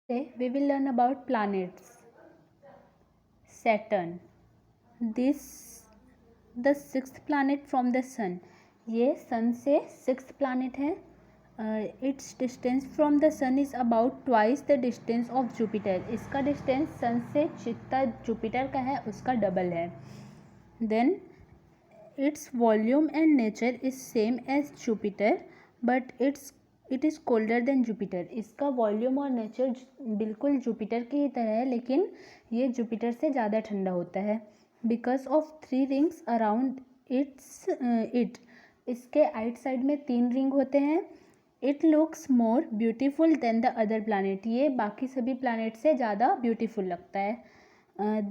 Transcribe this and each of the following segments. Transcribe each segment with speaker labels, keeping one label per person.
Speaker 1: Today we will learn about planets. Saturn. This the sixth planet from the sun. ये sun से sixth planet है. Its distance from the sun is about twice the distance of Jupiter. इसका distance sun से जितना Jupiter का है उसका double है. Then its volume and nature is same as Jupiter, but it is colder than Jupiter. इसका volume और nature बिल्कुल जुपिटर की ही तरह है, लेकिन ये जुपिटर से ज़्यादा ठंडा होता है. Because of 3 rings around it इसके आइट साइड में 3 रिंग होते हैं. It looks more beautiful then the other planet. ये बाकी सभी प्लानट से ज़्यादा ब्यूटीफुल लगता है.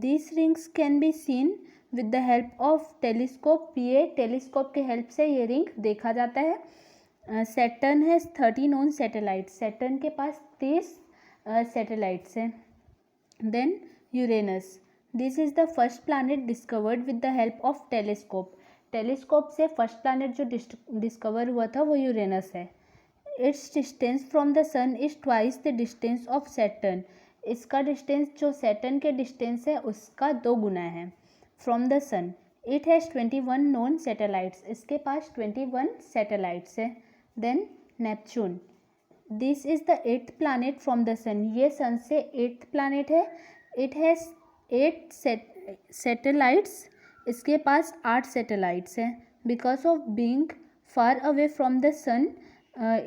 Speaker 1: This rings can be seen with the help of telescope. ये टेलीस्कोप के हेल्प से ये रिंग देखा जाता है. सैटर्न है 30 नोन सैटेलाइट. सैटर्न के पास 30 सैटेलाइट्स हैं. Then Uranus. This is the first planet discovered with the help of telescope. Telescope से फर्स्ट प्लानट जो डिस्कवर हुआ था वो यूरेनस है. Its distance from the sun is twice the distance of Saturn. इसका डिस्टेंस जो Saturn के distance है उसका 2 गुना है. From the sun it has 21 known satellites. इसके पास 21 सैटेलाइट्स है. Then Neptune. This is the 8th planet from the sun. ये सन से 8th प्लानट है. It has 8 satellites. इसके पास 8 सैटेलाइट्स हैं. Because of being far away from the sun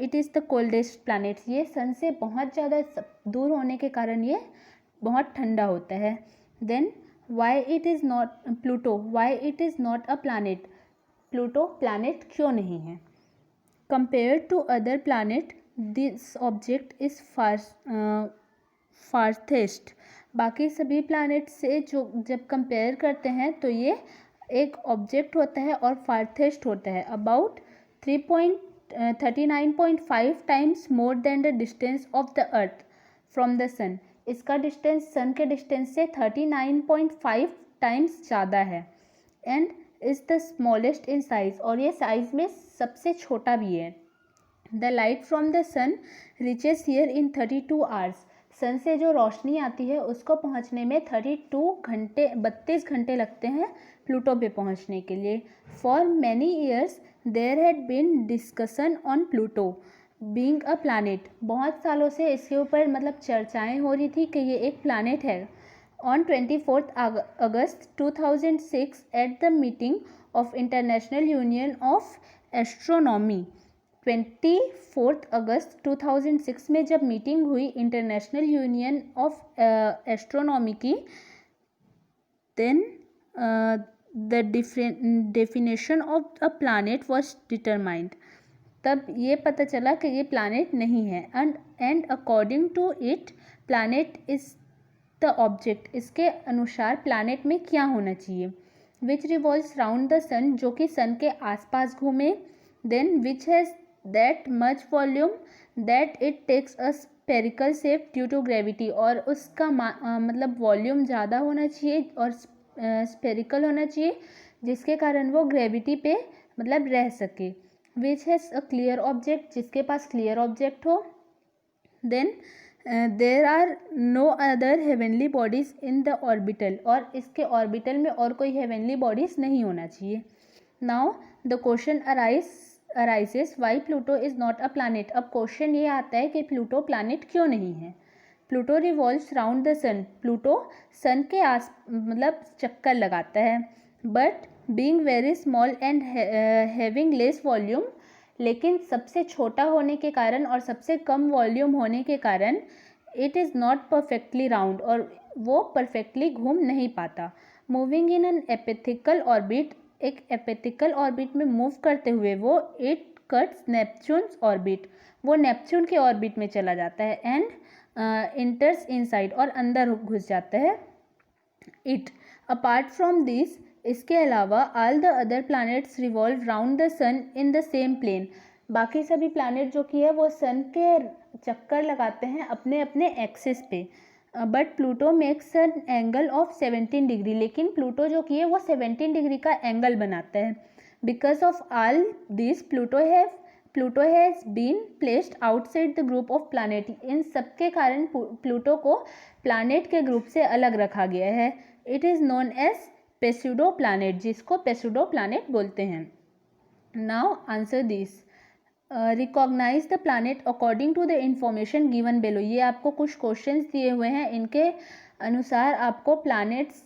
Speaker 1: it is the coldest planet. ये sun से बहुत ज़्यादा दूर होने के कारण ये बहुत ठंडा होता है. Then why it is not Pluto. Why it is not a planet. Pluto planet क्यों नहीं है. Compare to other planet this object is farthest. बाकी सभी प्लानट से जो जब कंपेयर करते हैं तो ये एक ऑब्जेक्ट होता है और फार्थेस्ट होता है. About 39.5 times more than the distance of the earth from the sun. इसका डिस्टेंस सन के डिस्टेंस से 39.5 टाइम्स ज़्यादा है. And is the smallest in size. और ये साइज में सबसे छोटा भी है. The light from the sun reaches here in 32 hours. Sun से जो रोशनी आती है उसको पहुंचने में 32 घंटे लगते हैं प्लूटो पे पहुंचने के लिए. For many years there had been discussion on Pluto being a planet. बहुत सालों से इसके ऊपर मतलब चर्चाएं हो रही थी कि ये एक प्लानट है. On 24 August 2006 at the meeting of International Union of Astronomy. 24 अगस्त 2006 में जब मीटिंग हुई इंटरनेशनल यूनियन ऑफ एस्ट्रोनॉमी की, then the definition of a planet was determined. तब ये पता चला कि ये प्लानट नहीं है. And according to it planet is the object. इसके अनुसार प्लानट में क्या होना चाहिए. Which revolves round the sun. जो कि सन के आसपास घूमे. Then which has that much volume that it takes a spherical shape due to gravity. और उसका मतलब वॉल्यूम ज़्यादा होना चाहिए और स्पेरिकल होना चाहिए जिसके कारण वो ग्रेविटी पे मतलब रह सके. Which has a clear object. जिसके पास क्लियर ऑब्जेक्ट हो. Then there are no other heavenly bodies in the orbital. और इसके ऑर्बिटल में और कोई हेवनली बॉडीज़ नहीं होना चाहिए. Now the question arises why Pluto is not a planet. अब क्वेश्चन ये आता है कि प्लूटो प्लानट क्यों नहीं है. Pluto revolves round the sun. Pluto sun के आस मतलब चक्कर लगाता है. But being very small and having less volume. लेकिन सबसे छोटा होने के कारण और सबसे कम वॉल्यूम होने के कारण it is not perfectly round. और वो परफेक्टली घूम नहीं पाता. Moving in an elliptical orbit. एक एपिथिकल ऑर्बिट में मूव करते हुए वो इट कट्स नेपच्यून्स ऑर्बिट. वो नेपच्यून के ऑर्बिट में चला जाता है. And enters inside. और अंदर घुस जाता है इट. Apart from this. इसके अलावा all the other planets revolve round the sun in the same plane. बाकी सभी प्लैनेट जो कि है वो सन के चक्कर लगाते हैं अपने अपने एक्सिस पे. But Pluto makes an angle of 17 degree. लेकिन प्लूटो जो कि है वो 17 डिग्री का एंगल बनाता है. Because of all this Pluto has been placed outside the group of planet. इन सब के कारण प्लूटो को प्लानट के ग्रुप से अलग रखा गया है। It is known as pseudo planet, जिसको पेस्यूडो प्लानट बोलते हैं। Now answer this. Recognize the planet according to the information given below. ये आपको कुछ क्वेश्चंस दिए हुए हैं, इनके अनुसार आपको प्लानट्स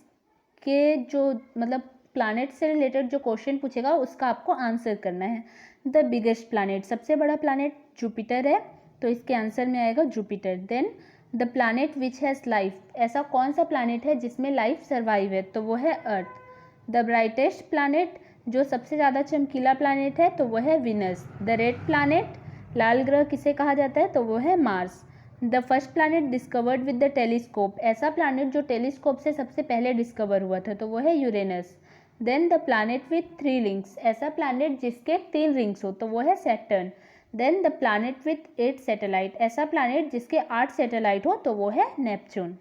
Speaker 1: के जो मतलब प्लानट से रिलेटेड जो क्वेश्चन पूछेगा उसका आपको आंसर करना है। द बिगेस्ट प्लानट, सबसे बड़ा प्लानट जुपिटर है, तो इसके आंसर में आएगा Jupiter. Then the planet which has life, ऐसा कौन सा प्लानट है जिसमें लाइफ सर्वाइव है, तो वो है अर्थ। द ब्राइटेस्ट प्लानट, जो सबसे ज़्यादा चमकीला प्लानट है, तो वो है विनस। द रेड प्लानट, लाल ग्रह किसे कहा जाता है, तो वो है Mars. The first planet discovered with the telescope, ऐसा प्लानट जो टेलीस्कोप से सबसे पहले डिस्कवर हुआ था, तो वो है Uranus. Then the planet with 3 rings, ऐसा प्लानट जिसके 3 रिंग्स हो, तो वो है Saturn. Then the planet with 8 satellite, ऐसा प्लानट जिसके 8 सैटेलाइट हो, तो वो है नेपच्यून।